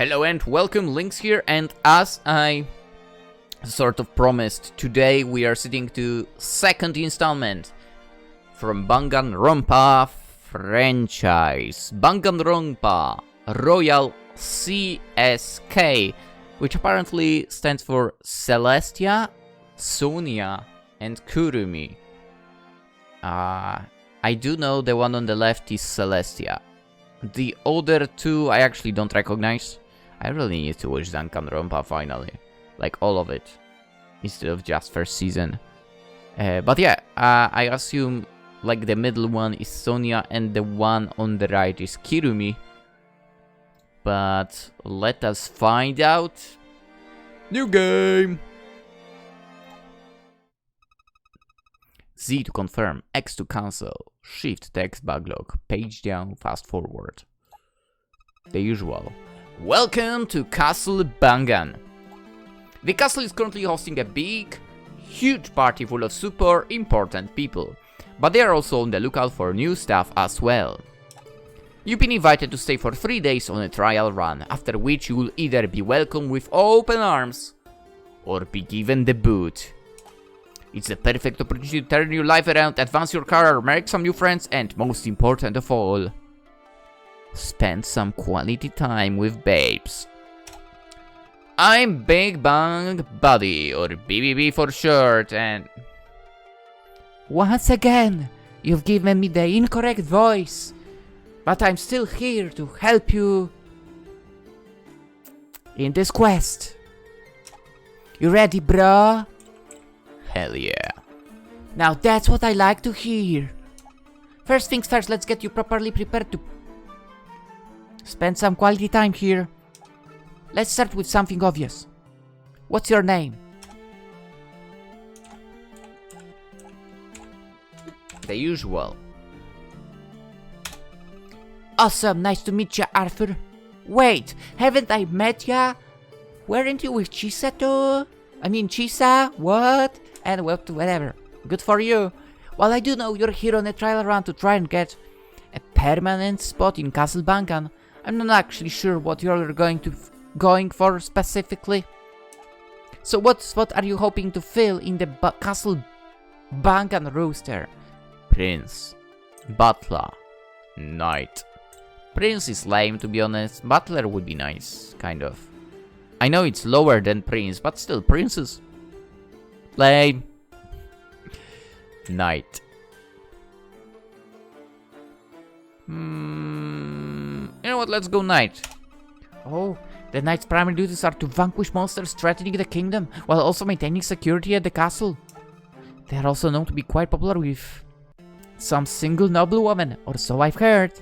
Hello and welcome, Lynx here, and as I sort of promised, today we are sitting to second installment from BANGANRONPA franchise. BANGANRONPA Royal CSK, which apparently stands for Celestia, Sonia, and Kurumi. I do know the one on the left is Celestia. The other two I actually don't recognize. I really need to watch BANGANRONPA finally. Like all of it. Instead of just first season. But yeah, I assume like the middle one is Sonia and the one on the right is Kirumi. But let us find out. New game! Z to confirm, X to cancel, Shift text backlog, page down, fast forward. The usual. Welcome to Castle Bangan. The castle is currently hosting a big, huge party full of super important people, but they are also on the lookout for new staff as well. You've been invited to stay for 3 days on a trial run, after which you will either be welcomed with open arms or be given the boot. It's the perfect opportunity to turn your life around, advance your career, make some new friends, and most important of all, spend some quality time with babes. I'm Big Bang Buddy, or BBB for short, and... Once again, you've given me the incorrect voice, but I'm still here to help you in this quest. You ready, bro? Hell yeah. Now that's what I like to hear. First things first, let's get you properly prepared to spend some quality time here. Let's start with something obvious. What's your name? The usual. Awesome, nice to meet ya, Arthur. Wait, haven't I met ya? Weren't you with Chisa too? I mean Chisa, what? And well, whatever. Good for you. Well, I do know you're here on a trial run to try and get a permanent spot in Castle Bangan. I'm not actually sure what you're going for specifically. So what are you hoping to fill in the Castle Bangan roster? Prince, Butler, Knight. Prince is lame, to be honest. Butler would be nice, kind of. I know it's lower than Prince, but still, Princess. Lame. Knight. You know what, let's go Knight. Oh, the Knight's primary duties are to vanquish monsters threatening the kingdom, while also maintaining security at the castle. They are also known to be quite popular with some single noble woman, or so I've heard.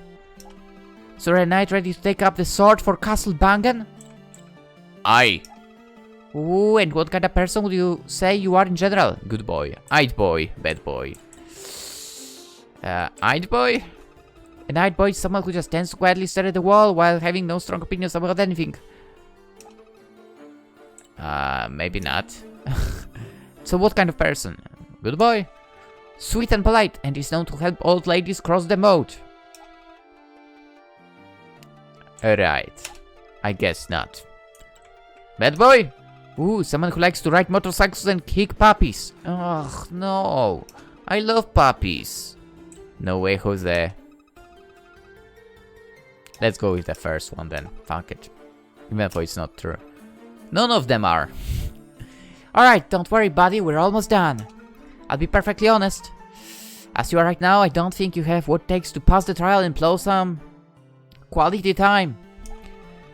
So a Knight ready to take up the sword for Castle Bangan? Aye. Ooh, and what kind of person would you say you are in general? Good boy. Eyed boy. Bad boy. Eyed boy? A Night boy is someone who just tends to quietly stare at the wall while having no strong opinions about anything. Maybe not. So what kind of person? Good boy. Sweet and polite, and is known to help old ladies cross the moat. Alright. I guess not. Bad boy? Ooh, someone who likes to ride motorcycles and kick puppies. Ugh, no. I love puppies. No way, Jose. Let's go with the first one then. Fuck it. Even though it's not true. None of them are. Alright, don't worry, buddy. We're almost done. I'll be perfectly honest. As you are right now, I don't think you have what it takes to pass the trial and blow some quality time.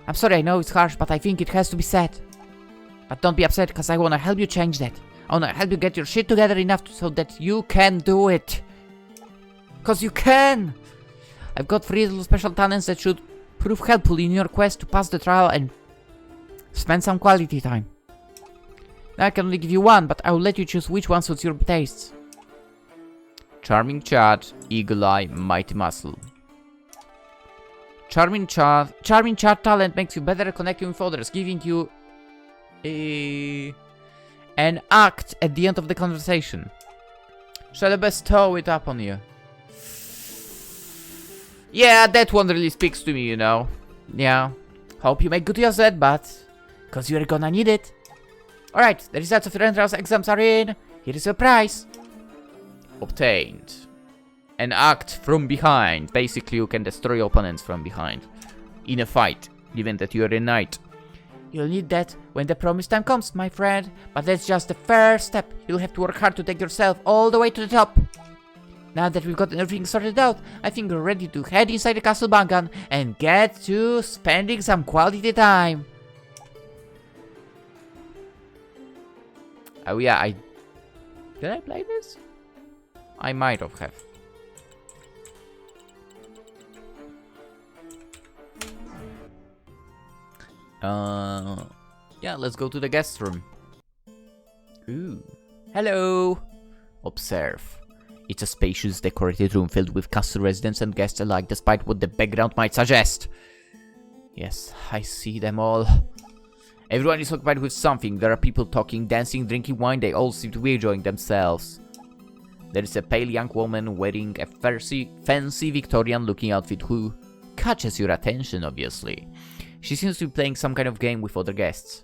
I'm sorry, I know it's harsh, but I think it has to be said. But don't be upset, because I want to help you change that. I want to help you get your shit together enough so that you can do it. Because you can! I've got 3 little special talents that should prove helpful in your quest to pass the trial and spend some quality time. Now I can only give you one, but I will let you choose which one suits your tastes. Charming Chat, Eagle Eye, Mighty Muscle. Charming chat talent makes you better at connecting with others, giving you an act at the end of the conversation. Shall I bestow it up on you? Yeah, that one really speaks to me, you know. Yeah. Hope you make good use of that, but... cause you're gonna need it. Alright, the results of your entrance exams are in. Here is your prize. Obtained. An act from behind. Basically, you can destroy opponents from behind. In a fight, given that you're a knight. You'll need that when the promised time comes, my friend. But that's just the first step. You'll have to work hard to take yourself all the way to the top. Now that we've got everything sorted out, I think we're ready to head inside the Castle Bangan and get to spending some quality time. Oh yeah, did I play this? I might have. Yeah, let's go to the guest room. Ooh. Hello. Observe. It's a spacious, decorated room filled with castle residents and guests alike, despite what the background might suggest. Yes, I see them all. Everyone is occupied with something. There are people talking, dancing, drinking wine. They all seem to be enjoying themselves. There is a pale young woman wearing a fancy Victorian-looking outfit who catches your attention, obviously. She seems to be playing some kind of game with other guests.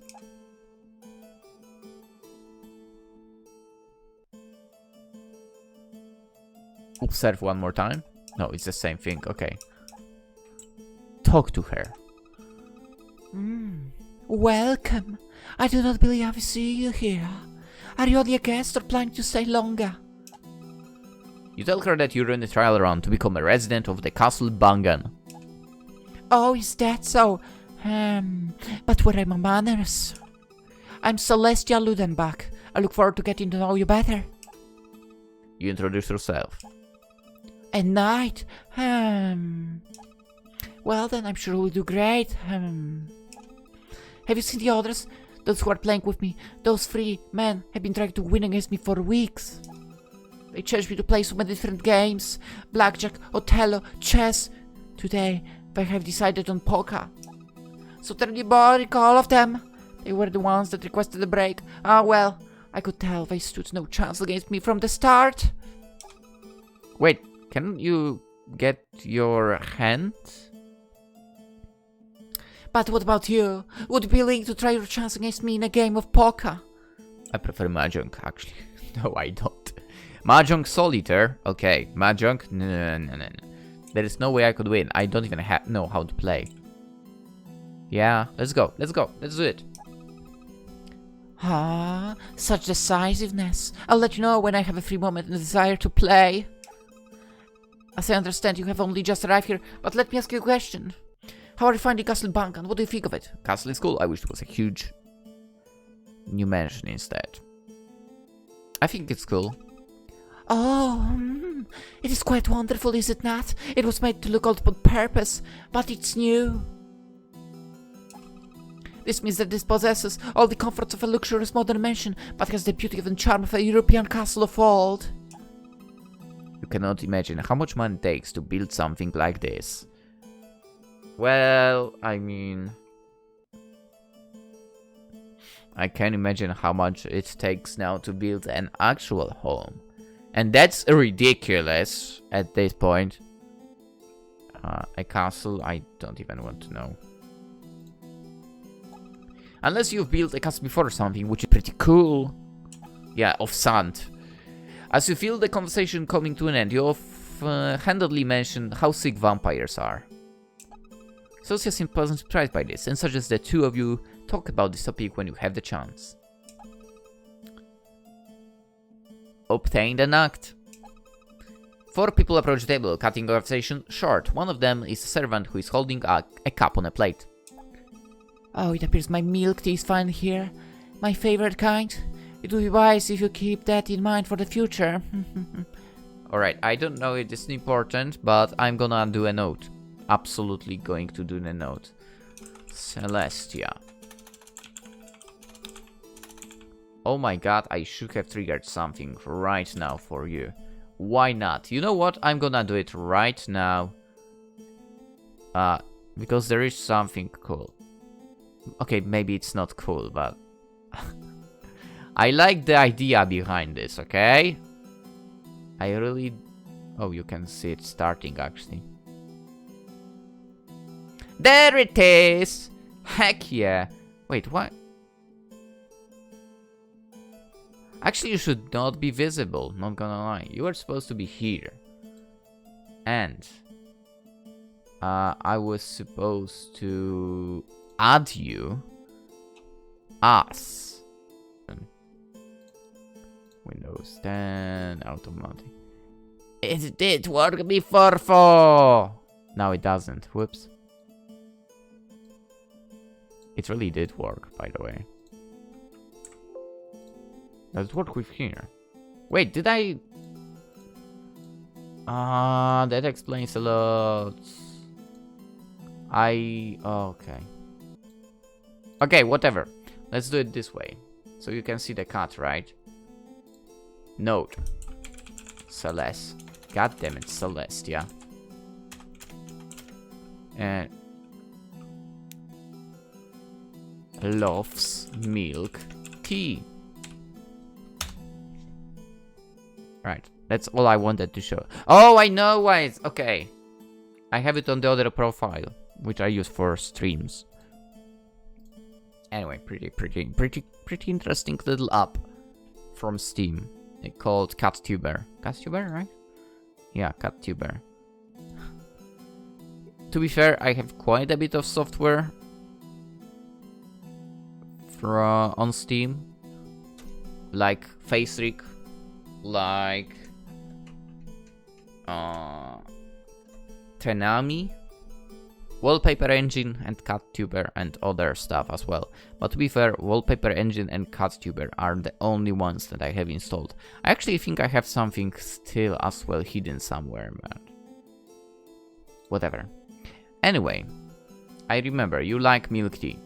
Observe one more time. No, it's the same thing. Okay. Talk to her. Welcome. I do not believe I've seen you here. Are you only a guest or planning to stay longer? You tell her that you're in a trial run to become a resident of the Castle Bangan. Oh, is that so? But where are my manners? I'm Celestia Ludenbach. I look forward to getting to know you better. You introduce yourself. A knight? Well then, I'm sure we'll do great. Have you seen the others? Those who are playing with me. Those 3 men have been trying to win against me for weeks. They challenged me to play so many different games. Blackjack, Othello, chess. Today, they have decided on poker. So tell me about all of them. They were the ones that requested a break. Ah, well, I could tell they stood no chance against me from the start. Wait, can you get your hand? But what about you? Would you be willing to try your chance against me in a game of poker? I prefer Mahjong, actually. No, I don't. Mahjong Solitaire? Okay, Mahjong? No. There is no way I could win. I don't even know how to play. Yeah, let's go. Let's do it. Ah, such decisiveness. I'll let you know when I have a free moment and a desire to play. As I understand, you have only just arrived here, but let me ask you a question. How are you finding Castle Bangan? What do you think of it? Castle is cool. I wish it was a huge new mansion instead. I think it's cool. Oh, it is quite wonderful, is it not? It was made to look old on purpose, but it's new. This means that this possesses all the comforts of a luxurious modern mansion, but has the beauty and charm of a European castle of old. You cannot imagine how much money it takes to build something like this. Well, I mean... I can imagine how much it takes now to build an actual home. And that's ridiculous at this point. A castle, I don't even want to know. Unless you've built a castle before or something, which is pretty cool. Yeah, of sand. As you feel the conversation coming to an end, you handedly mention how sick vampires are. Sosia seems pleasantly surprised by this, and suggests the two of you talk about this topic when you have the chance. Obtained an act. 4 people approach the table, cutting the conversation short. One of them is a servant who is holding a cup on a plate. Oh, it appears my milk tea is fine here. My favorite kind. It would be wise if you keep that in mind for the future. Alright, I don't know if it's important, but I'm gonna do a note. Absolutely going to do the note. Celestia. Oh my god, I should have triggered something right now for you. Why not? You know what? I'm gonna do it right now. Because there is something cool. Okay, maybe it's not cool, but... I like the idea behind this, okay? I really... Oh, you can see it starting, actually. There it is! Heck yeah! Wait, what? Actually, you should not be visible, not gonna lie. You are supposed to be here. And I was supposed to add you as Windows 10 automatic. It did work before for. Now it doesn't. Whoops. It really did work, by the way. Does it work with here? Wait, did I? That explains a lot. Okay. Okay, whatever. Let's do it this way. So you can see the cat, right? Node. Celeste. God damn it, Celeste, yeah. And loves milk tea. Right, that's all I wanted to show. Oh, I know why it's okay. I have it on the other profile, which I use for streams. Anyway, pretty interesting little app from Steam. It's called CatTuber. CatTuber, right? Yeah, CatTuber. To be fair, I have quite a bit of software on Steam, like FaceRig, like Tenami, Wallpaper Engine, and CatTuber, and other stuff as well. But to be fair, Wallpaper Engine and CatTuber are the only ones that I have installed. I actually think I have something still as well hidden somewhere, but whatever. Anyway, I remember you like milk tea.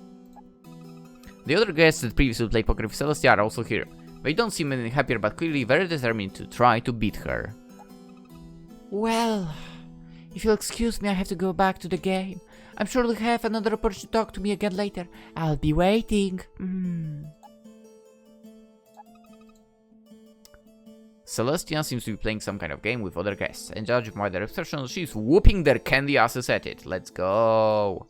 The other guests that previously played poker with Celestia are also here. They don't seem any happier, but clearly very determined to try to beat her. Well, if you'll excuse me, I have to go back to the game. I'm sure you'll have another opportunity to talk to me again later. I'll be waiting. Celestia seems to be playing some kind of game with other guests, and judging by their expressions, she's whooping their candy asses at it. Let's go.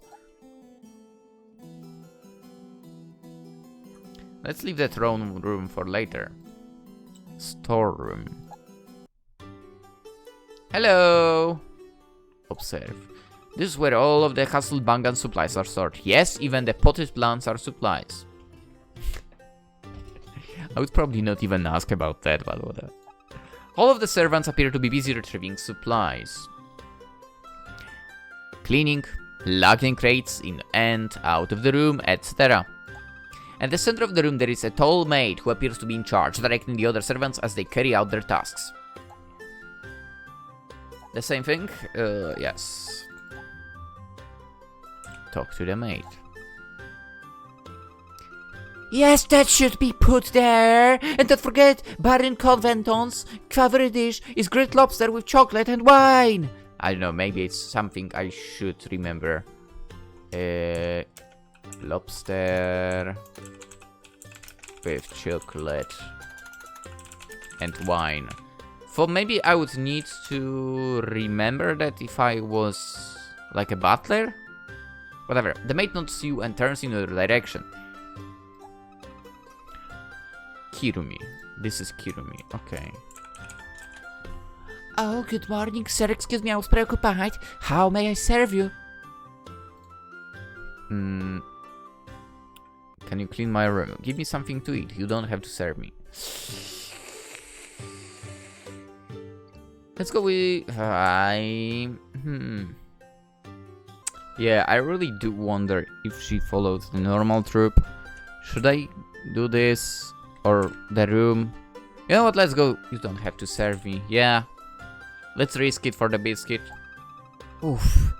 Let's leave the throne room for later. Storeroom. Hello. Observe. This is where all of the Castle Bangan supplies are stored. Yes, even the potted plants are supplies. I would probably not even ask about that, but whatever. All of the servants appear to be busy retrieving supplies. Cleaning, lugging crates in and out of the room, etc. At the center of the room there is a tall maid who appears to be in charge, directing the other servants as they carry out their tasks. The same thing? Yes. Talk to the maid. Yes, that should be put there. And don't forget, Baron Conventon's favorite dish is grilled lobster with chocolate and wine. I don't know, maybe it's something I should remember. Lobster with chocolate and wine. For maybe I would need to remember that if I was like a butler. Whatever. The maid notes you and turns in your direction. Kirumi. This is Kirumi. Okay. Oh, good morning, sir. Excuse me, I was preoccupied. How may I serve you? Can you clean my room? Give me something to eat. You don't have to serve me. Let's go with... Yeah, I really do wonder if she follows the normal troop. Should I do this? Or the room? You know what, let's go. You don't have to serve me. Yeah. Let's risk it for the biscuit. Oof.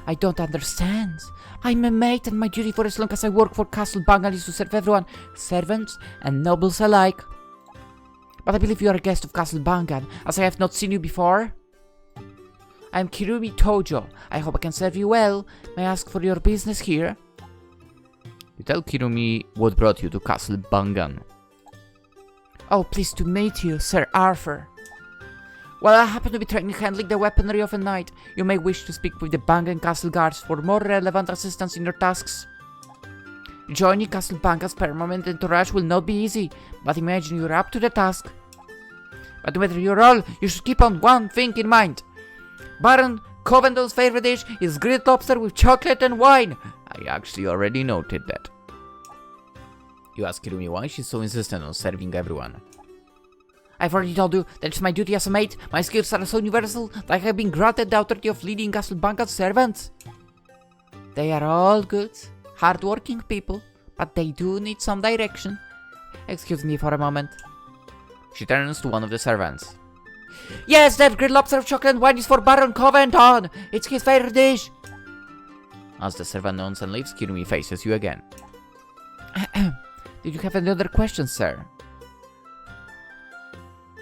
I don't understand. I'm a maid and my duty for as long as I work for Castle Bangan is to serve everyone. Servants and nobles alike. But I believe you are a guest of Castle Bangan, as I have not seen you before. I am Kirumi Tojo. I hope I can serve you well. May I ask for your business here? You tell Kirumi what brought you to Castle Bangan. Oh, pleased to meet you, Sir Arthur. While I happen to be training handling the weaponry of a knight, you may wish to speak with the Bangan Castle guards for more relevant assistance in your tasks. Joining Castle Bangan's permanent entourage will not be easy, but imagine you're up to the task. But no matter your role, you should keep on one thing in mind. Baron Covendall's favorite dish is grilled lobster with chocolate and wine. I actually already noted that. You ask Kirumi why she's so insistent on serving everyone. I've already told you that it's my duty as a mate. My skills are so universal that I have been granted the authority of leading Castle Bangan's servants. They are all good, hard-working people, but they do need some direction. Excuse me for a moment. She turns to one of the servants. Yes, that grilled lobster of chocolate and wine is for Baron Covendall. It's his favorite dish. As the servant nods and leaves, Kirumi faces you again. Did you have any other questions, sir?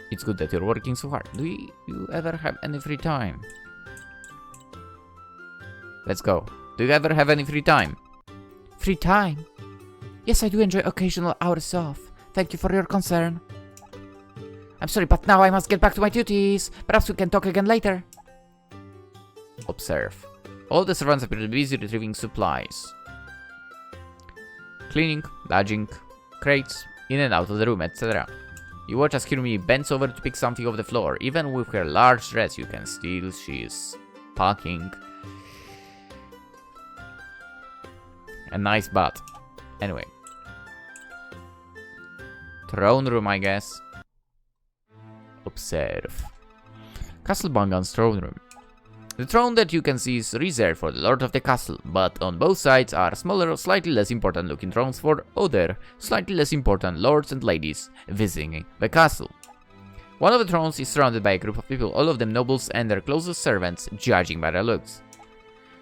It's good that you're working so hard. Do you ever have any free time? Let's go. Do you ever have any free time? Free time? Yes, I do enjoy occasional hours off. Thank you for your concern. I'm sorry, but now I must get back to my duties. Perhaps we can talk again later. Observe. All the servants appear to be busy retrieving supplies. Cleaning, badging, crates, in and out of the room, etc. You watch as Kirumi bends over to pick something off the floor. Even with her large dress, you can still she is packing a nice butt. Anyway. Throne room, I guess. Observe. Castle Bangan's throne room. The throne that you can see is reserved for the lord of the castle, but on both sides are smaller, slightly less important looking thrones for other, slightly less important lords and ladies visiting the castle. One of the thrones is surrounded by a group of people, all of them nobles and their closest servants, judging by their looks.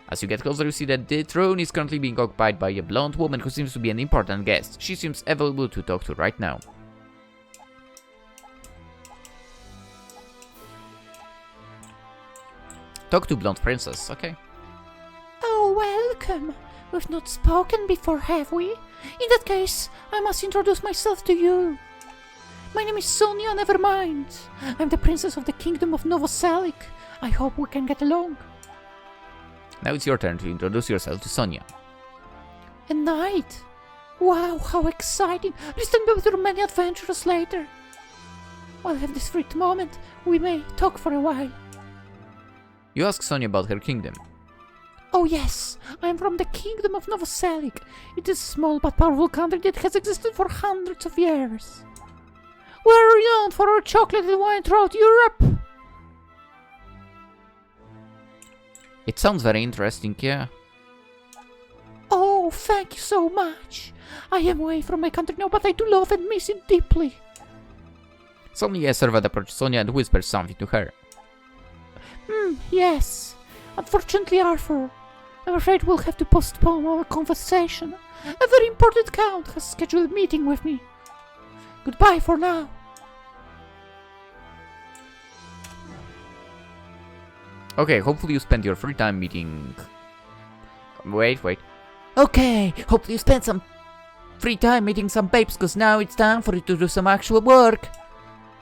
As you get closer, you see that the throne is currently being occupied by a blonde woman who seems to be an important guest. She seems available to talk to right now. Talk to blonde princess, okay. Oh, welcome. We've not spoken before, have we? In that case, I must introduce myself to you. My name is Sonia Nevermind. I'm the princess of the kingdom of Novoselic. I hope we can get along. Now it's your turn to introduce yourself to Sonia. A knight? Wow, how exciting. Please tell me about your many adventures later. While I have this free moment, we may talk for a while. You ask Sonia about her kingdom. Oh yes, I am from the kingdom of Novoselic. It is a small but powerful country that has existed for hundreds of years. We are renowned for our chocolate and wine throughout Europe. It sounds very interesting, yeah. Oh, thank you so much. I am away from my country now, but I do love and miss it deeply. Suddenly a servant approaches Sonia and whispers something to her. Yes. Unfortunately, Arthur, I'm afraid we'll have to postpone our conversation. A very important count has scheduled a meeting with me. Goodbye for now. Okay, hopefully you spend your free time meeting... Wait. Okay, hopefully you spend some free time meeting some babes, cause now it's time for you to do some actual work.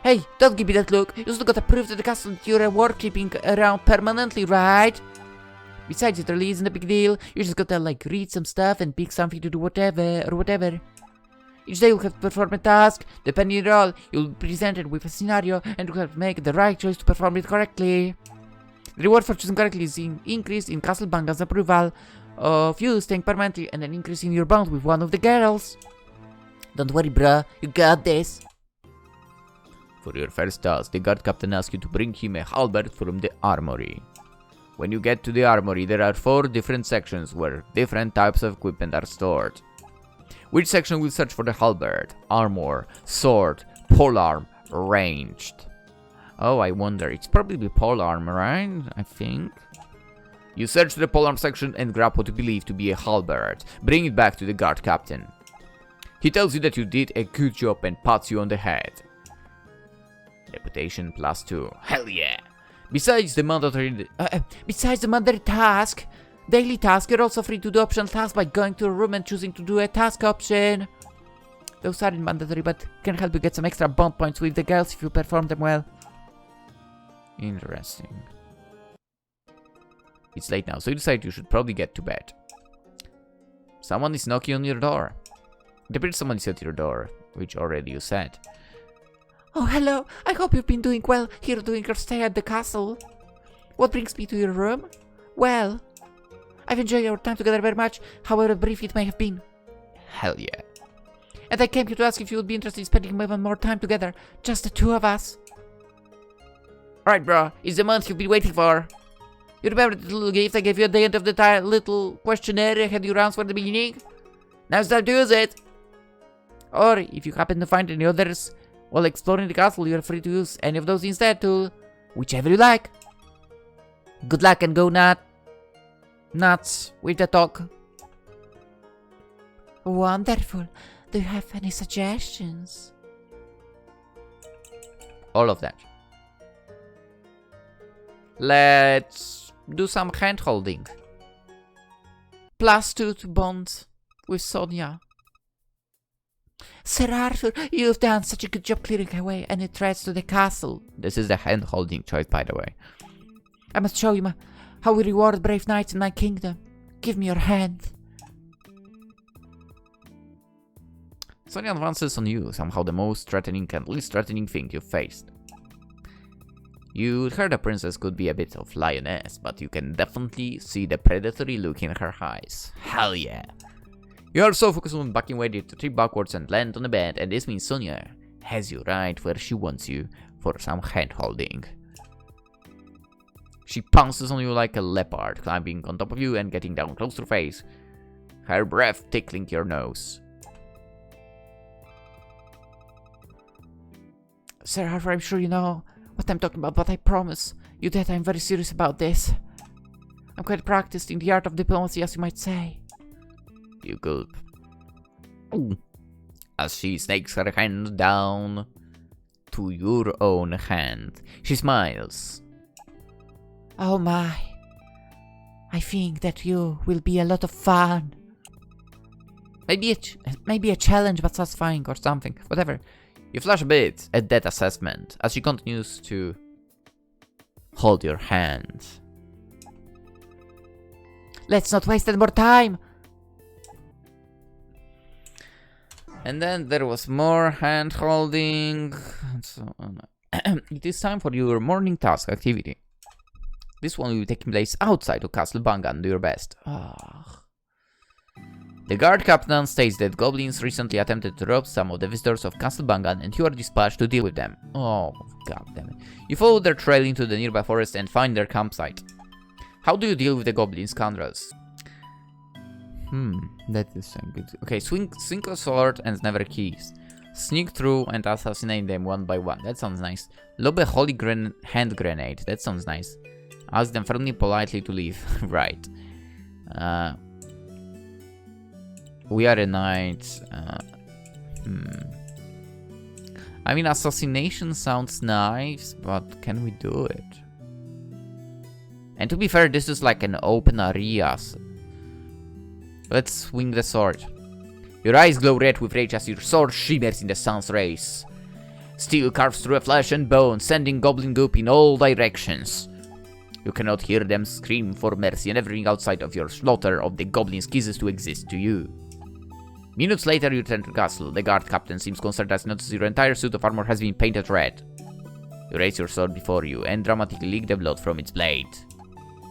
Hey, don't give me that look. You still gotta prove to the castle that you're worshiping around permanently, right? Besides, it really isn't a big deal. You just gotta, like, read some stuff and pick something to do whatever. Each day you'll have to perform a task. Depending on your role, you'll be presented with a scenario and you'll have to make the right choice to perform it correctly. The reward for choosing correctly is an increase in Castle Bangan's approval of you staying permanently and an increase in your bond with one of the girls. Don't worry, bruh. You got this. For your first task, the guard captain asks you to bring him a halberd from the armory. When you get to the armory, there are 4 different sections where different types of equipment are stored. Which section will search for the halberd, armor, sword, polearm, ranged? Oh, I wonder. It's probably the polearm, right? I think. You search the polearm section and grab what you believe to be a halberd. Bring it back to the guard captain. He tells you that you did a good job and pats you on the head. Reputation +2. Hell yeah! Besides the mandatory task, daily task, you're also free to do optional tasks by going to a room and choosing to do a task option. Those aren't mandatory, but can help you get some extra bond points with the girls if you perform them well. Interesting. It's late now, so you decide you should probably get to bed. Someone is knocking on your door. It appears someone is at your door, which already you said. Oh, hello. I hope you've been doing well here during your stay at the castle. What brings me to your room? Well, I've enjoyed our time together very much, however brief it may have been. Hell yeah. And I came here to ask if you would be interested in spending even more time together, just the two of us. Alright, bro. It's the month you've been waiting for. You remember the little gift I gave you at the end of the little questionnaire I had you answer at the beginning? Now it's time to use it. Or, if you happen to find any others while exploring the castle, you are free to use any of those instead to whichever you like. Good luck and go nuts with the talk. Wonderful. Do you have any suggestions? All of that. Let's do some hand holding. +2 to bond with Sonia. Sir Arthur, you've done such a good job clearing away any threats to the castle. This is the hand holding choice, by the way. I must show you how we reward brave knights in my kingdom. Give me your hand. Sonia advances on you, somehow the most threatening and least threatening thing you've faced. You'd heard the princess could be a bit of lioness, but you can definitely see the predatory look in her eyes. Hell yeah! You are so focused on backing away to trip backwards and land on the bed, and this means Sonia has you right where she wants you for some hand holding. She pounces on you like a leopard, climbing on top of you and getting down close to your face, her breath tickling your nose. Sir Arthur, I'm sure you know what I'm talking about, but I promise you that I'm very serious about this. I'm quite practiced in the art of diplomacy, as you might say. You gulp. Ooh. As she snakes her hand down to your own hand, she smiles. Oh my. I think that you will be a lot of fun. Maybe a challenge, but satisfying or something. Whatever. You flash a bit at that assessment as she continues to hold your hand. Let's not waste any more time. And then there was more hand holding. So it is time for your morning task activity. This one will be taking place outside of Castle Bangan. Do your best. The guard captain states that goblins recently attempted to rob some of the visitors of Castle Bangan and you are dispatched to deal with them. Oh, god damn it. You follow their trail into the nearby forest and find their campsite. How do you deal with the goblin scoundrels? That is good. Okay, swing a sword and never keys. Sneak through and assassinate them one by one. That sounds nice. Lob a holy hand grenade. That sounds nice. Ask them firmly, politely to leave. Right. We are a knight. I mean, assassination sounds nice, but can we do it? And to be fair, this is like an open area. So let's swing the sword. Your eyes glow red with rage as your sword shimmers in the sun's rays. Steel carves through flesh and bone, sending goblin goop in all directions. You cannot hear them scream for mercy, and everything outside of your slaughter of the goblins ceases to exist to you. Minutes later, you return to the castle. The guard captain seems concerned as notices your entire suit of armor has been painted red. You raise your sword before you and dramatically lick the blood from its blade.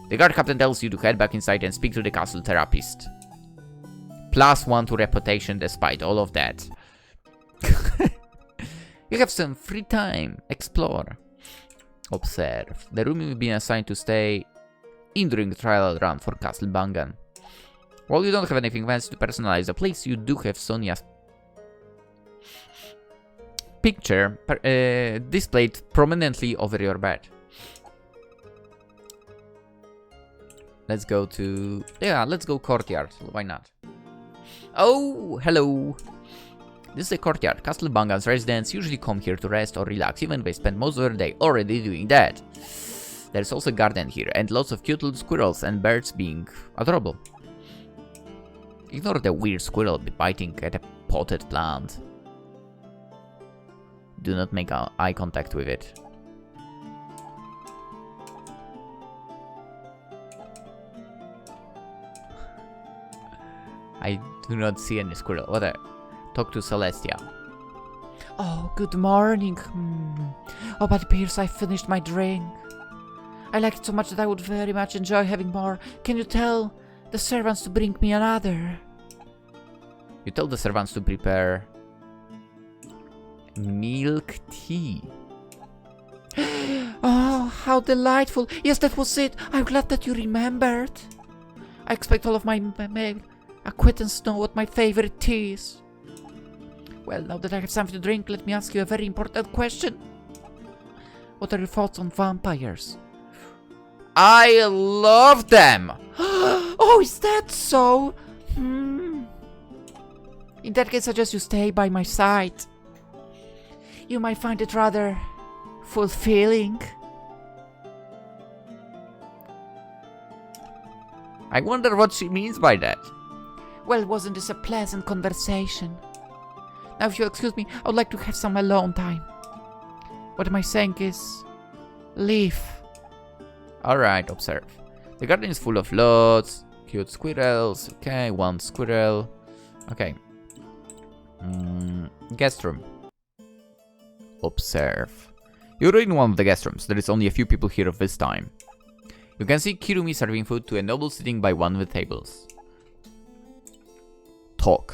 The guard captain tells you to head back inside and speak to the castle therapist. +1 to reputation despite all of that. You have some free time. Explore. Observe. The room you've been assigned to stay in during the trial run for Castle Bangan. While you don't have anything fancy to personalize the place, you do have Sonia's picture displayed prominently over your bed. Let's go to... yeah, let's go courtyard. Why not? Oh, hello. This is the courtyard. Castle Bangan's residents usually come here to rest or relax, even if they spend most of their day already doing that. There's also a garden here, and lots of cute little squirrels and birds being adorable. Ignore the weird squirrel biting at a potted plant. Do not make eye contact with it. I do not see any squirrel. What a... Talk to Celestia. Oh, good morning. Oh, but it appears I finished my drink. I like it so much that I would very much enjoy having more. Can you tell the servants to bring me another? You tell the servants to prepare milk tea. Oh, how delightful. Yes, that was it. I'm glad that you remembered. I expect all of my male acquaintances know what my favorite tea is. Well, now that I have something to drink, let me ask you a very important question. What are your thoughts on vampires? I love them! Oh, is that so? In that case, I suggest you stay by my side. You might find it rather fulfilling. I wonder what she means by that. Well, wasn't this a pleasant conversation? Now, if you'll excuse me, I would like to have some alone time. What am I saying is... leave. Alright, observe. The garden is full of lots, cute squirrels. Okay, one squirrel. Okay. Guest room. Observe. You're in one of the guest rooms. There is only a few people here of this time. You can see Kirumi serving food to a noble sitting by one of the tables. Talk.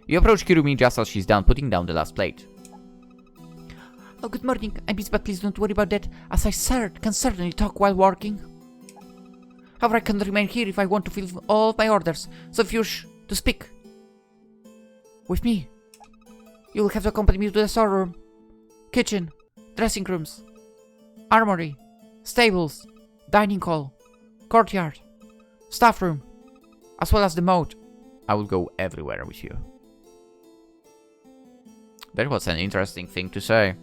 You approach Kirumi just as she's done putting down the last plate. Oh, good morning. I'm busy, but please don't worry about that, as I can certainly talk while working. However, I can remain here if I want to fill all of my orders, so if you wish to speak with me, you will have to accompany me to the storeroom, kitchen, dressing rooms, armory, stables, dining hall, courtyard, staff room, as well as the moat. I will go everywhere with you. That was an interesting thing to say.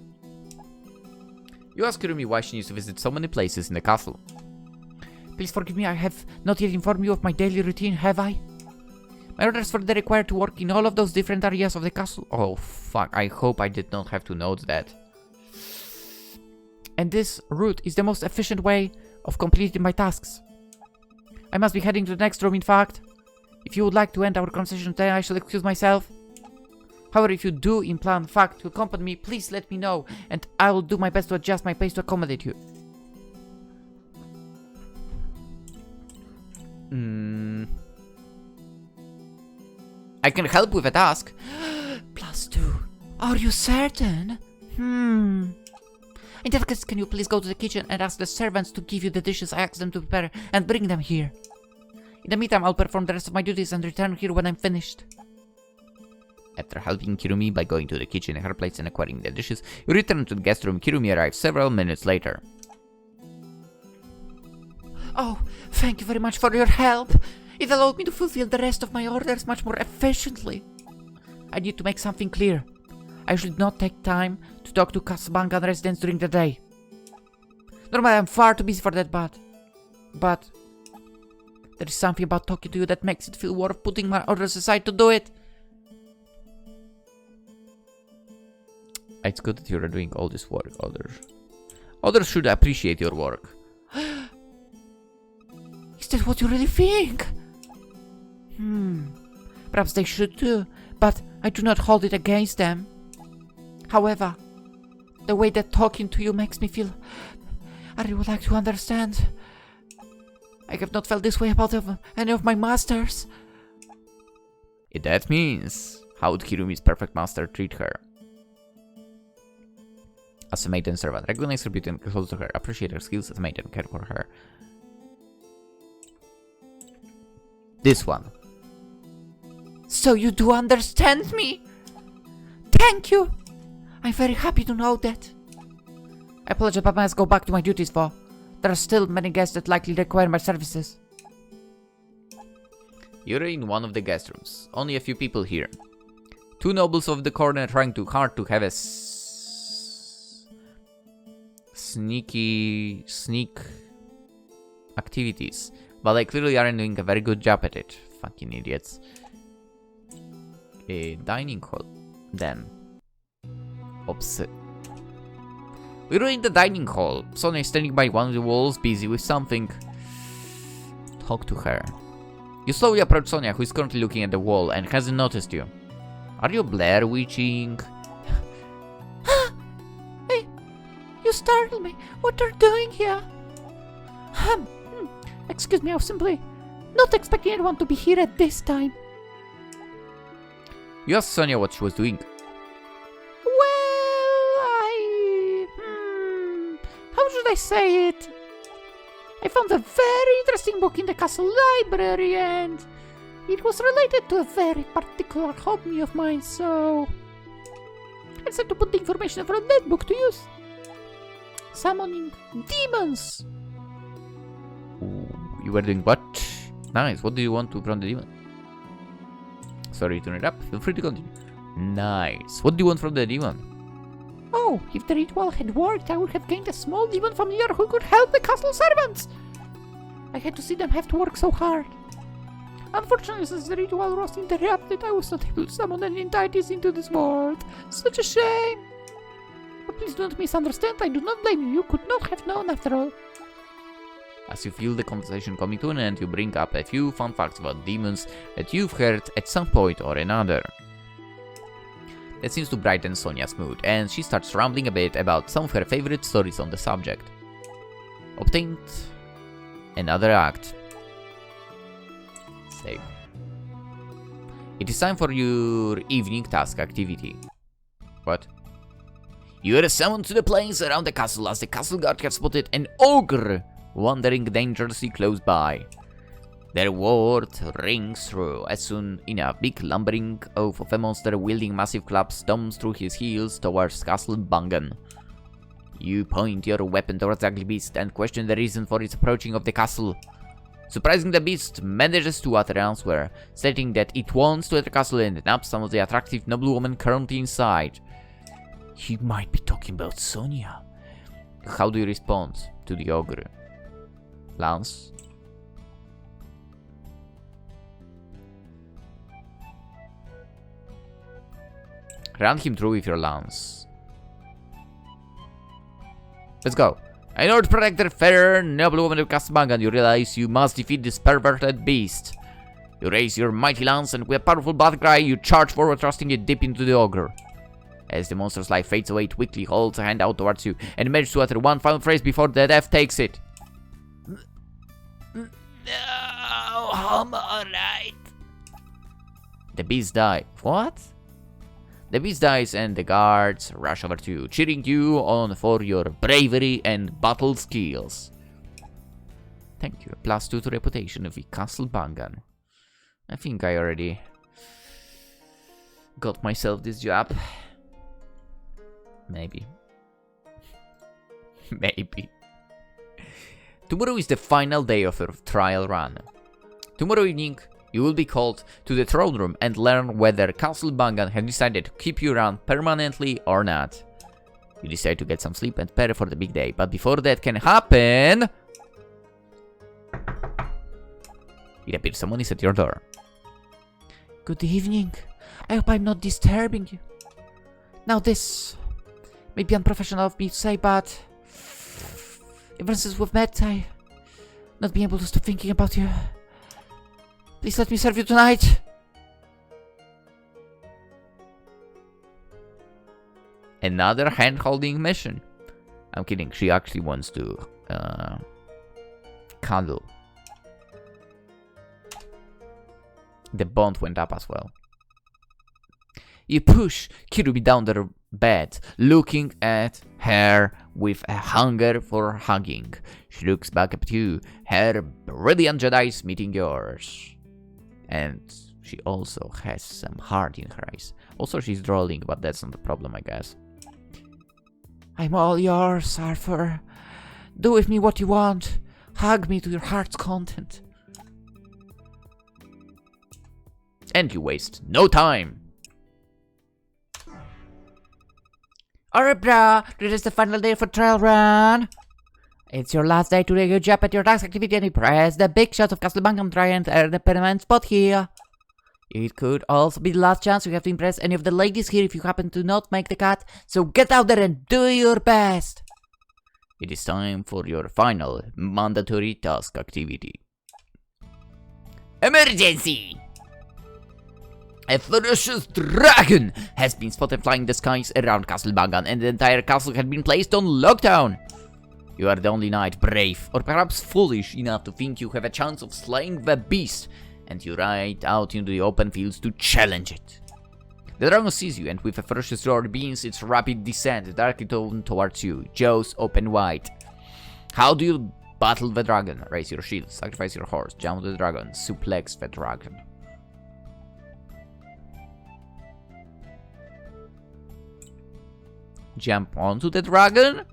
You ask Kirumi why she needs to visit so many places in the castle. Please forgive me, I have not yet informed you of my daily routine, have I? My orders for the day require to work in all of those different areas of the castle. Oh fuck, I hope I did not have to note that. And this route is the most efficient way of completing my tasks. I must be heading to the next room, in fact. If you would like to end our conversation today, I shall excuse myself. However, if you do in fact to accompany me, please let me know, and I will do my best to adjust my pace to accommodate you. I can help with a task. +2. Are you certain? In that case, can you please go to the kitchen and ask the servants to give you the dishes I asked them to prepare and bring them here? In the meantime, I'll perform the rest of my duties and return here when I'm finished. After helping Kirumi by going to the kitchen and her plates and acquiring the dishes, you return to the guest room. Kirumi arrives several minutes later. Oh, thank you very much for your help. It allowed me to fulfill the rest of my orders much more efficiently. I need to make something clear. I should not take time to talk to Castle Bangan residents during the day. Normally I'm far too busy for that, but there is something about talking to you that makes it feel worth putting my orders aside to do it. It's good that you are doing all this work. Others should appreciate your work. Is that what you really think? Perhaps they should too, but I do not hold it against them. However, the way that talking to you makes me feel, I really would like to understand. I have not felt this way about any of my masters. If that means, how would Kirumi's perfect master treat her? As a maiden servant, recognize her beauty and close to her, appreciate her skills as a maiden, care for her. This one. So you do understand me? Thank you! I'm very happy to know that. I apologize, but I must go back to my duties, for there are still many guests that likely require my services. You're in one of the guest rooms. Only a few people here. Two nobles of the corner trying too hard to have a sneak activities, but they clearly aren't doing a very good job at it. Fucking idiots. A dining hall. Then. We're in the dining hall. Sonia is standing by one of the walls, busy with something. Talk to her. You slowly approach Sonia, who is currently looking at the wall and hasn't noticed you. Are you Blair witching? Hey, you startled me. What are you doing here? Excuse me, I was simply not expecting anyone to be here at this time. You asked Sonia what she was doing. How should I say it? I found a very interesting book in the castle library and it was related to a very particular hobby of mine, so I decided to put the information from that book to use. Summoning demons. You were doing what? Nice. What do you want to from the demon? Sorry to interrupt. Feel free to continue. Nice. What do you want from the demon? Oh, if the ritual had worked, I would have gained a small demon familiar who could help the castle servants. I had to see them have to work so hard. Unfortunately, since the ritual was interrupted, I was not able to summon any entities into this world. Such a shame. But please don't misunderstand, I do not blame you. You could not have known after all. As you feel the conversation coming to an end, you bring up a few fun facts about demons that you've heard at some point or another. That seems to brighten Sonia's mood, and she starts rambling a bit about some of her favorite stories on the subject. Obtained another act. Save. It is time for your evening task activity. What? You are summoned to the plains around the castle as the castle guard has spotted an ogre wandering dangerously close by. Their word rings through as soon enough big lumbering oaf of a monster wielding massive clubs stomps through his heels towards Castle Bangan. You point your weapon towards the ugly beast and question the reason for its approaching of the castle. Surprising, the beast manages to utter answer, stating that it wants to enter the castle and nab some of the attractive noblewoman currently inside. He might be talking about Sonia. How do you respond to the ogre? Lance? Run him through with your lance. Let's go. In order to protect the fair noblewoman of Castle Bangan, you realize you must defeat this perverted beast. You raise your mighty lance and with a powerful battle cry, you charge forward, thrusting it deep into the ogre. As the monster's life fades away, it quickly holds a hand out towards you and manages to utter one final phrase before the death takes it. No, I'm alright. The beast dies. What? The beast dies and the guards rush over to you, cheering you on for your bravery and battle skills. Thank you. +2 to reputation of the Castle Bangan. I think I already got myself this job. Maybe. Maybe. Tomorrow is the final day of your trial run. Tomorrow evening, you will be called to the throne room and learn whether Castle Bangan has decided to keep you around permanently or not. You decide to get some sleep and prepare for the big day, but before that can happen, it appears someone is at your door. Good evening. I hope I'm not disturbing you. Now this may be unprofessional of me to say, but ever since we've met, I not being able to stop thinking about you. Please let me serve you tonight. Another hand-holding mission. I'm kidding, she actually wants to cuddle. The bond went up as well. You push Kirumi down the bed, looking at her with a hunger for hugging. She looks back at you, her brilliant Jedi eyes meeting yours. And she also has some heart in her eyes. Also, she's drooling, but that's not the problem, I guess. I'm all yours, Arthur. Do with me what you want. Hug me to your heart's content. And you waste no time. Alright, brah. This is the final day for trial run. It's your last day to do your job at your task activity and you press the big shots of Castle Bangan, try and earn a permanent spot here. It could also be the last chance you have to impress any of the ladies here if you happen to not make the cut, so get out there and do your best. It is time for your final mandatory task activity. Emergency! A ferocious dragon has been spotted flying the skies around Castle Bangan, and the entire castle had been placed on lockdown. You are the only knight brave, or perhaps foolish enough to think you have a chance of slaying the beast, and you ride out into the open fields to challenge it. The dragon sees you, and with a ferocious roar begins its rapid descent directly towards you, jaws open wide. How do you battle the dragon? Raise your shield, sacrifice your horse, jump the dragon, suplex the dragon. Jump onto the dragon?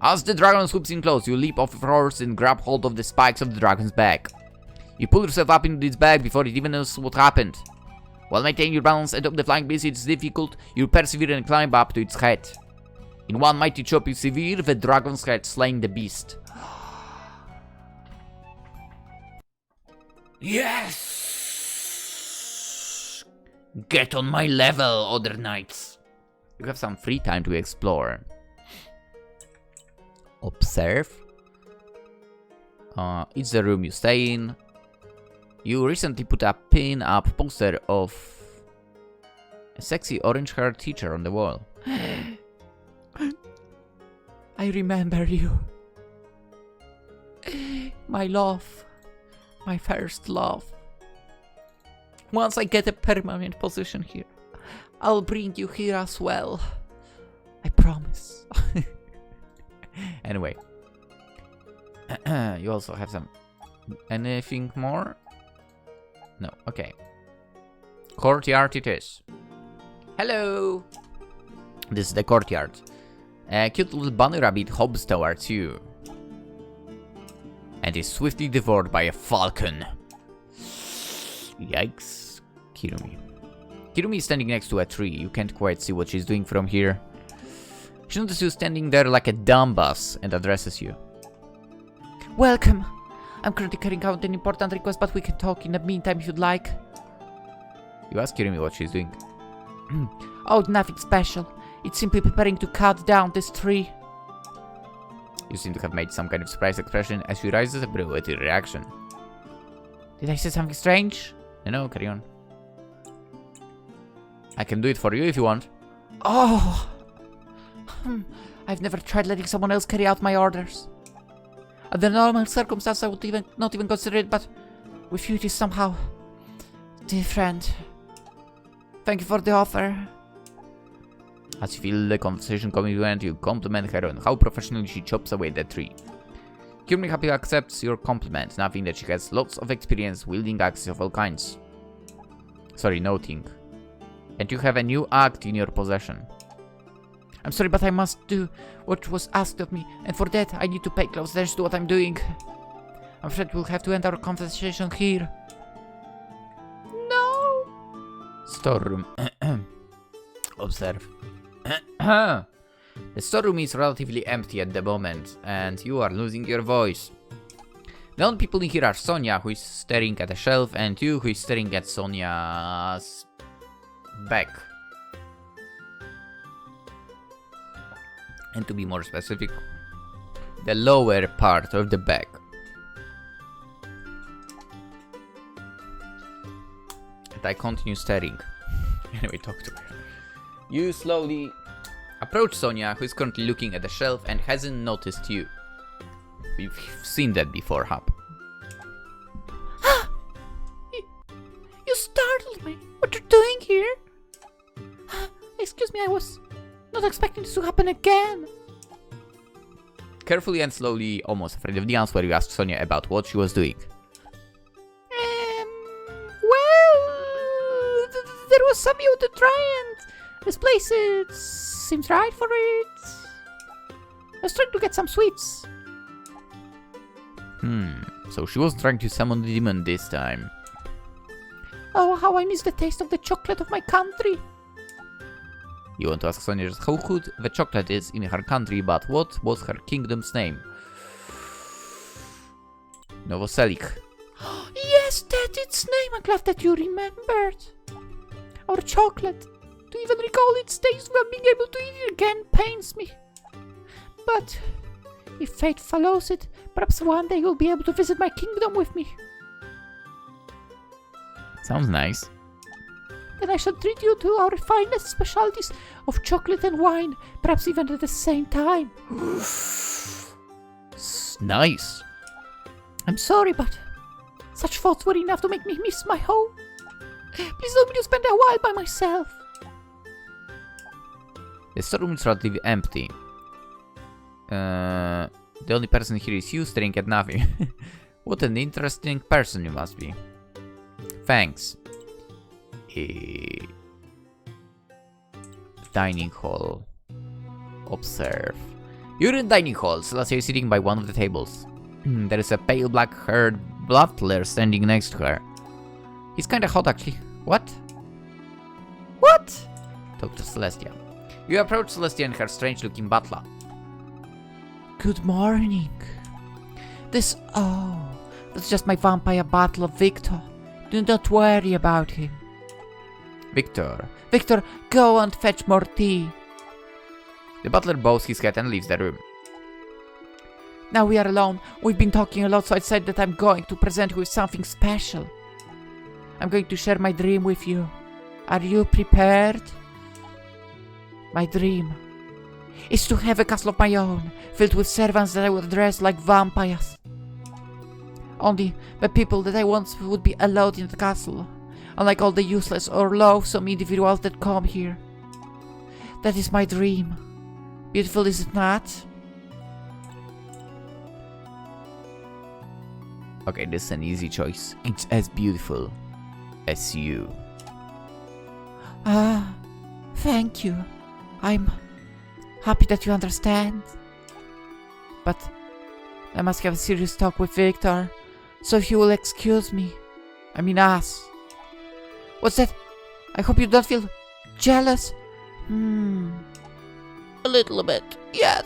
As the dragon swoops in close, you leap off your horse and grab hold of the spikes of the dragon's back. You pull yourself up into its back before it even knows what happened. While maintaining your balance atop the flying beast is difficult, you persevere and climb up to its head. In one mighty chop you sever the dragon's head, slaying the beast. Yes! Get on my level, other knights. You have some free time to explore. Observe. It's the room you stay in. You recently put a pin-up poster of a sexy orange-haired teacher on the wall. I remember you. My love. My first love. Once I get a permanent position here, I'll bring you here as well. I promise. Anyway. You also have some... Anything more? No, okay. Courtyard it is. Hello! This is the courtyard. A cute little bunny rabbit hops towards you. And is swiftly devoured by a falcon. Yikes. Kirumi. Kirumi is standing next to a tree. You can't quite see what she's doing from here. She notices you standing there like a dumbass and addresses you. Welcome. I'm currently carrying out an important request, but we can talk in the meantime if you'd like. You ask Kirumi what she's doing. Oh, nothing special. It's simply preparing to cut down this tree. You seem to have made some kind of surprised expression as she raises a brow at your reaction. Did I say something strange? No, carry on. I can do it for you if you want. Oh! I've never tried letting someone else carry out my orders. Under normal circumstances, I would not even consider it, but with you it is somehow different. Thank you for the offer. As you feel the conversation coming to an end, you compliment her on how professionally she chops away the tree. Kirumi happily accepts your compliment, noting that she has lots of experience wielding axes of all kinds. Noting. And you have a new axe in your possession. I'm sorry, but I must do what was asked of me, and for that I need to pay close attention to what I'm doing. I'm afraid we'll have to end our conversation here. No! Storeroom. Observe. The storeroom is relatively empty at the moment, and you are losing your voice. The only people in here are Sonia, who is staring at a shelf, and you, who is staring at Sonia's back. And to be more specific, the lower part of the back. And I continue staring. Anyway, talk to her. You slowly approach Sonia, who is currently looking at the shelf and hasn't noticed you. We've seen that before, Hub. You startled me. What are you doing here? Excuse me, I was not expecting this to happen again. Carefully and slowly, almost afraid of the answer, you ask Sonia about what she was doing. There was some you to try, and this place seems right for it. I was trying to get some sweets. So she was trying to summon the demon this time. Oh, how I miss the taste of the chocolate of my country. You want to ask Sonia just how good the chocolate is in her country, but what was her kingdom's name? Novoselik. Yes, that's its name. I'm glad that you remembered. Our chocolate. To even recall its taste without being able to eat it again pains me. But if fate follows it, perhaps one day you'll be able to visit my kingdom with me. Sounds nice. Then I shall treat you to our finest specialties of chocolate and wine, perhaps even at the same time. Nice. I'm sorry, but such thoughts were enough to make me miss my home. Please allow me to spend a while by myself. The storeroom is relatively empty. The only person here is you staring at nothing. What an interesting person you must be. Thanks. Dining hall. Observe. You're in dining hall. Celestia is sitting by one of the tables. There is a pale black-haired butler standing next to her. He's kinda hot actually. What? What? Talk to Celestia. You approach Celestia and her strange-looking butler. Good morning. That's just my vampire butler, Victor. Do not worry about him. Victor. Victor, go and fetch more tea. The butler bows his head and leaves the room. Now we are alone. We've been talking a lot, so I said that I'm going to present you with something special. I'm going to share my dream with you. Are you prepared? My dream is to have a castle of my own, filled with servants that I would dress like vampires. Only the people that I want would be allowed in the castle, unlike all the useless or loathsome individuals that come here. That is my dream. Beautiful, is it not? Okay, this is an easy choice. It's as beautiful as you. Ah, thank you. I'm happy that you understand. But I must have a serious talk with Victor, so if you will excuse me. I mean us. What's that? I hope you don't feel jealous. A little bit, yes.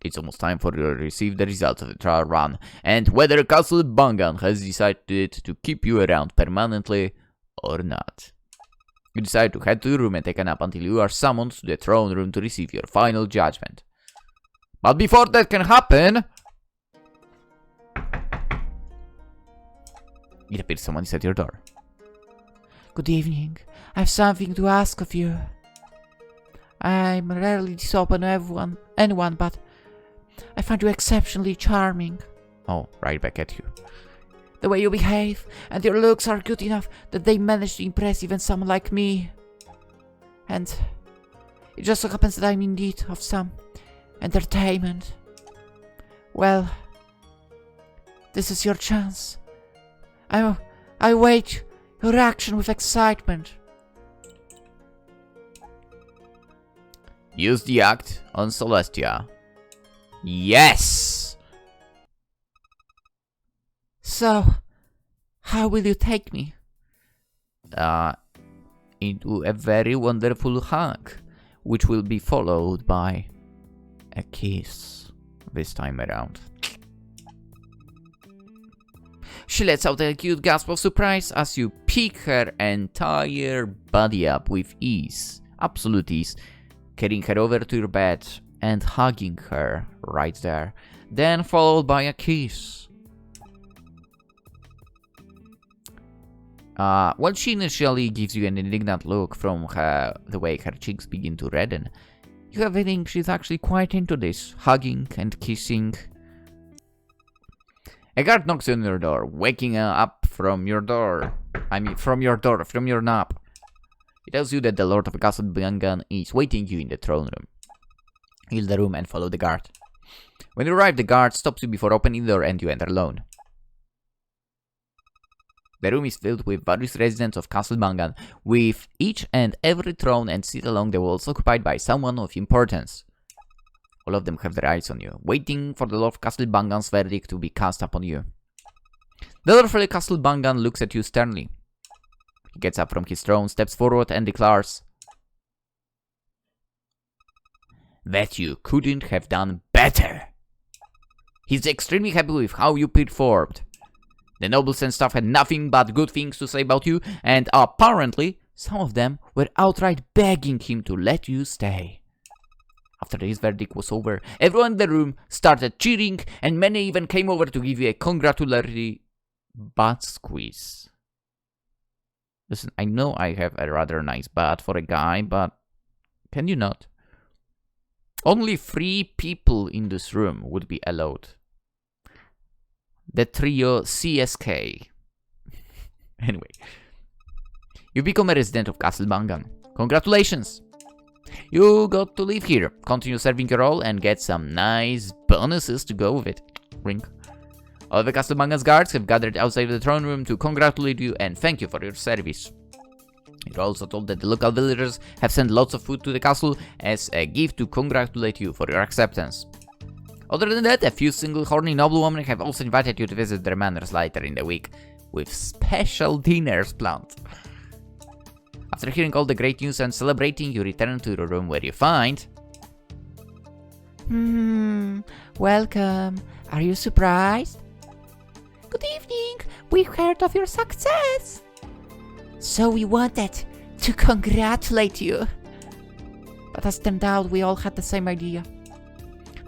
It's almost time for you to receive the results of the trial run, and whether Castle Bangan has decided to keep you around permanently or not. You decide to head to your room and take a nap until you are summoned to the throne room to receive your final judgment. But before that can happen, it appears someone is at your door. Good evening. I have something to ask of you. I'm rarely this open to anyone, but I find you exceptionally charming. Oh, right back at you. The way you behave and your looks are good enough that they manage to impress even someone like me. And it just so happens that I'm in need of some entertainment. Well, this is your chance. I wait your reaction with excitement. Use the act on Celestia. Yes! So, how will you take me? Into a very wonderful hug, which will be followed by a kiss this time around. She lets out a cute gasp of surprise as you pick her entire body up with ease, absolute ease, carrying her over to your bed and hugging her right there, then followed by a kiss. While she initially gives you an indignant look from the way her cheeks begin to redden, you have a feeling she's actually quite into this, hugging and kissing. A guard knocks on your door, waking up from your nap. He tells you that the Lord of Castle Bangan is waiting you in the throne room. Leave the room and follow the guard. When you arrive, the guard stops you before opening the door and you enter alone. The room is filled with various residents of Castle Bangan, with each and every throne and seat along the walls occupied by someone of importance. All of them have their eyes on you, waiting for the Lord of Castle Bangan's verdict to be cast upon you. The Lord of Castle Bangan looks at you sternly. He gets up from his throne, steps forward and declares that you couldn't have done better. He's extremely happy with how you performed. The nobles and staff had nothing but good things to say about you, and apparently some of them were outright begging him to let you stay. After his verdict was over, everyone in the room started cheering, and many even came over to give you a congratulatory butt squeeze. Listen, I know I have a rather nice butt for a guy, but can you not? Only 3 people in this room would be allowed. The trio CSK. Anyway, you become a resident of Castle Bangan. Congratulations! You got to live here, continue serving your role, and get some nice bonuses to go with it. Wink. All the Castle Bangan's guards have gathered outside the throne room to congratulate you and thank you for your service. You're also told that the local villagers have sent lots of food to the castle as a gift to congratulate you for your acceptance. Other than that, a few single horny noblewomen have also invited you to visit their manors later in the week, with special dinners planned. After hearing all the great news and celebrating, you return to your room where you find... Welcome. Are you surprised? Good evening. We've heard of your success. So we wanted to congratulate you. But as turned out, we all had the same idea.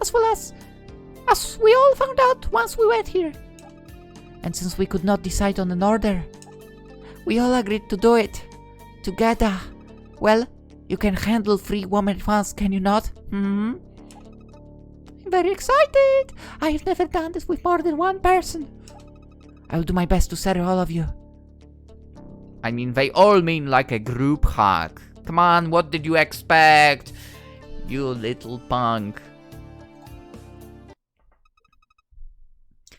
As well as we all found out once we went here. And since we could not decide on an order, we all agreed to do it. Together. Well, you can handle 3 women at once, can you not? I'm very excited. I have never done this with more than 1 person. I will do my best to serve all of you. I mean, they all mean like a group hug. Come on, what did you expect? You little punk.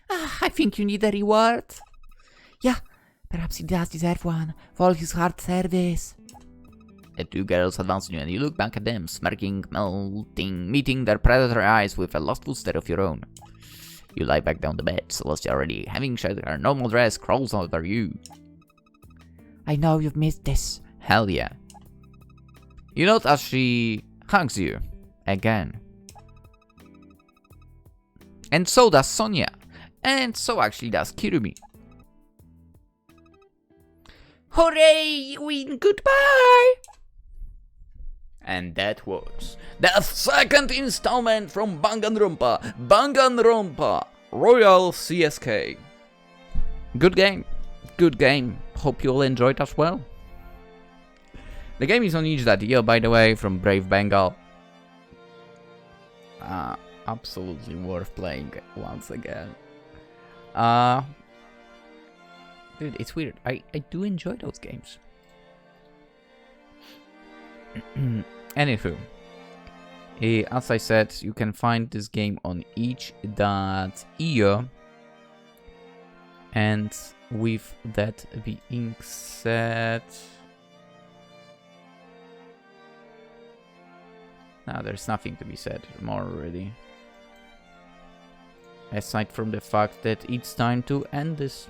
I think you need a reward. Yeah, perhaps he does deserve one for all his hard service. The 2 girls advance on you and you look back at them, smirking, melting, meeting their predatory eyes with a lustful stare of your own. You lie back down the bed, Celestia already, having shed her normal dress, crawls over you. I know you've missed this. Hell yeah. You note as she hugs you again. And so does Sonia. And so actually does Kirumi. Hooray! Win! Goodbye! And that was the 2nd installment from Banganronpa Royal CSK. Good game. Good game. Hope you all enjoyed as well. The game is on itch.io, by the way, from Brave Bengal. Absolutely worth playing once again. Dude, it's weird. I do enjoy those games. Anywho, as I said, you can find this game on itch.io. And with that being said... No, there's nothing to be said more really. Aside from the fact that it's time to end this.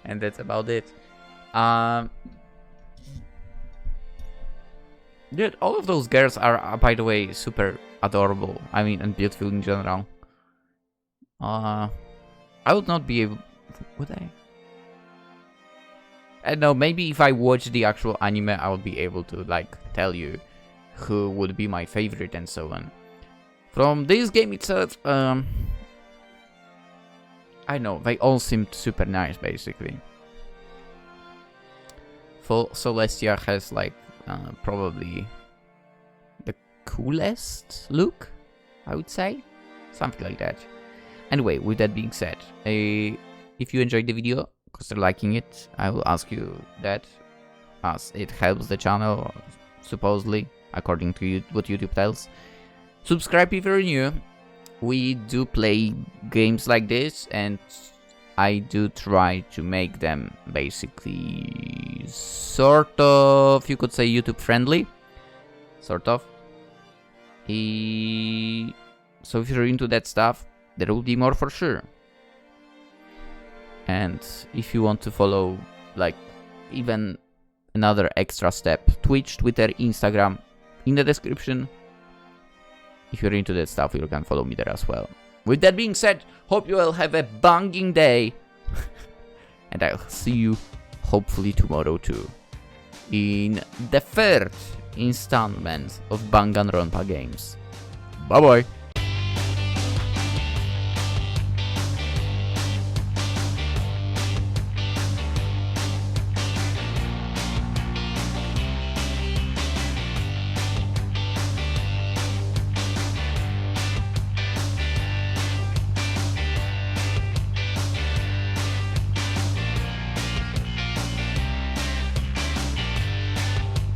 And that's about it. Dude, all of those girls are, by the way, super adorable. I mean, and beautiful in general. I would not be able... Would I? I don't know, maybe if I watch the actual anime, I would be able to, like, tell you who would be my favorite and so on. From this game itself, I know, they all seemed super nice, basically. Celestia has, like, probably the coolest look, I would say. Something like that. Anyway, with that being said, if you enjoyed the video, consider liking it. I will ask you that, as it helps the channel, supposedly, according to what YouTube tells. Subscribe if you're new. We do play games like this, and I do try to make them basically sort of, you could say, YouTube friendly. Sort of. So if you're into that stuff, there will be more for sure. And if you want to follow, like, even another extra step, Twitch, Twitter, Instagram, in the description. If you're into that stuff, you can follow me there as well. With that being said, hope you all have a banging day. And I'll see you hopefully tomorrow too. in the third installment of Banganronpa games. Bye bye!